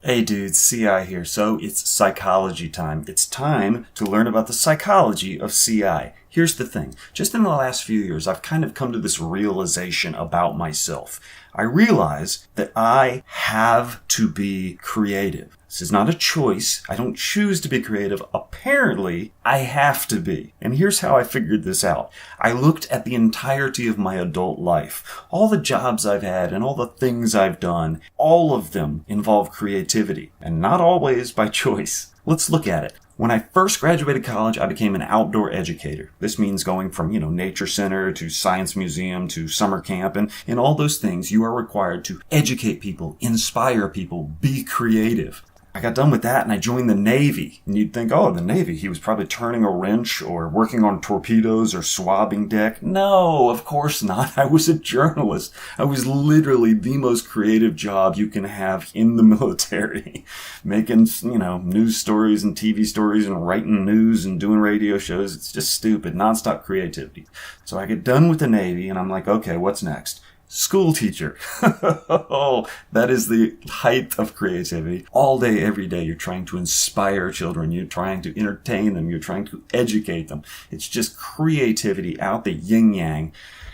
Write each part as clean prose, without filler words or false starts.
Hey dudes, CI here. So it's psychology time. It's time to learn about the psychology of CI. Here's the thing. Just in the last few years, I've kind of come to this realization about myself. I realize that I have to be creative. This is not a choice. I don't choose to be creative. Apparently, I have to be. And here's how I figured this out. I looked at the entirety of my adult life. All the jobs I've had and all the things I've done, all of them involve creativity, and not always by choice. Let's look at it. When I first graduated college, I became an outdoor educator. This means going from, nature center to science museum to summer camp. And in all those things, you are required to educate people, inspire people, be creative. I got done with that and I joined the Navy. And you'd think, the Navy, he was probably turning a wrench or working on torpedoes or swabbing deck. No, of course not. I was a journalist. I was literally the most creative job you can have in the military. Making, news stories and TV stories and writing news and doing radio shows. It's just stupid, nonstop creativity. So I get done with the Navy and I'm like, okay, what's next? School teacher. Oh, that is the height of creativity. All day, every day, you're trying to inspire children. You're trying to entertain them. You're trying to educate them. It's just creativity out the yin-yang.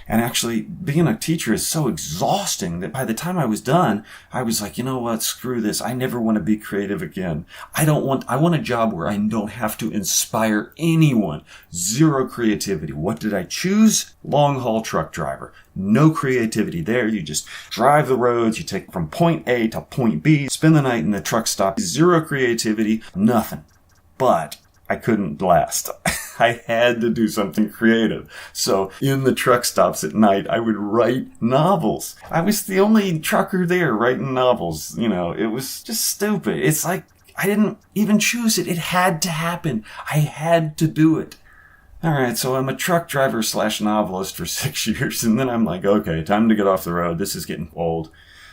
And actually, being a teacher is so exhausting that by the time I was done, I was like, you know what? Screw this. I never want to be creative again. I want a job where I don't have to inspire anyone. Zero creativity. What did I choose? Long-haul truck driver. No creativity there. You just drive the roads. You take from point A to point B. Spend the night in the truck stop. Zero creativity. Nothing. But I couldn't last. I had to do something creative. So in the truck stops at night, I would write novels. I was the only trucker there writing novels. It was just stupid. It's like I didn't even choose it. It had to happen. I had to do it. All right, so I'm a truck driver / novelist for 6 years. And then I'm like, okay, time to get off the road. This is getting old.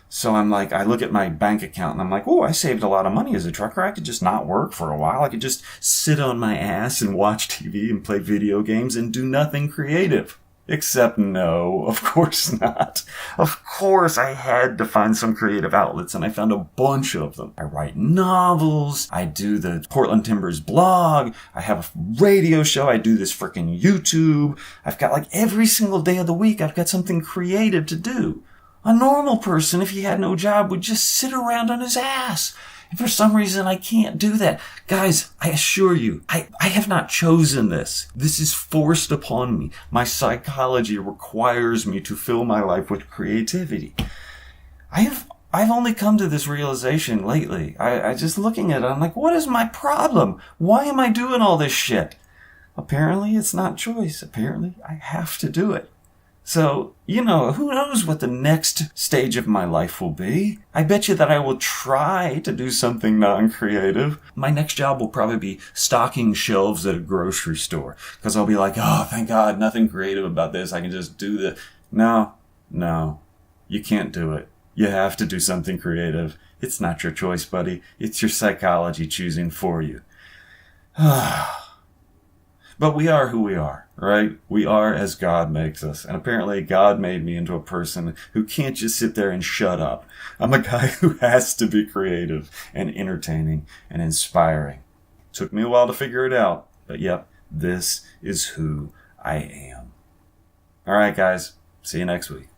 So I'm like, I look at my bank account and I'm like, I saved a lot of money as a trucker. I could just not work for a while. I could just sit on my ass and watch TV and play video games and do nothing creative. Except no, of course not. Of course I had to find some creative outlets and I found a bunch of them. I write novels. I do the Portland Timbers blog. I have a radio show. I do this freaking YouTube. I've got every single day of the week, I've got something creative to do. A normal person, if he had no job, would just sit around on his ass. And for some reason, I can't do that. Guys, I assure you, I have not chosen this. This is forced upon me. My psychology requires me to fill my life with creativity. I've only come to this realization lately. I just looking at it, I'm like, what is my problem? Why am I doing all this shit? Apparently, it's not choice. Apparently, I have to do it. So, who knows what the next stage of my life will be? I bet you that I will try to do something non-creative. My next job will probably be stocking shelves at a grocery store. Because I'll be like, thank God, nothing creative about this. I can just do the... No, you can't do it. You have to do something creative. It's not your choice, buddy. It's your psychology choosing for you. But we are who we are, right? We are as God makes us. And apparently God made me into a person who can't just sit there and shut up. I'm a guy who has to be creative and entertaining and inspiring. Took me a while to figure it out. But yep, this is who I am. All right, guys. See you next week.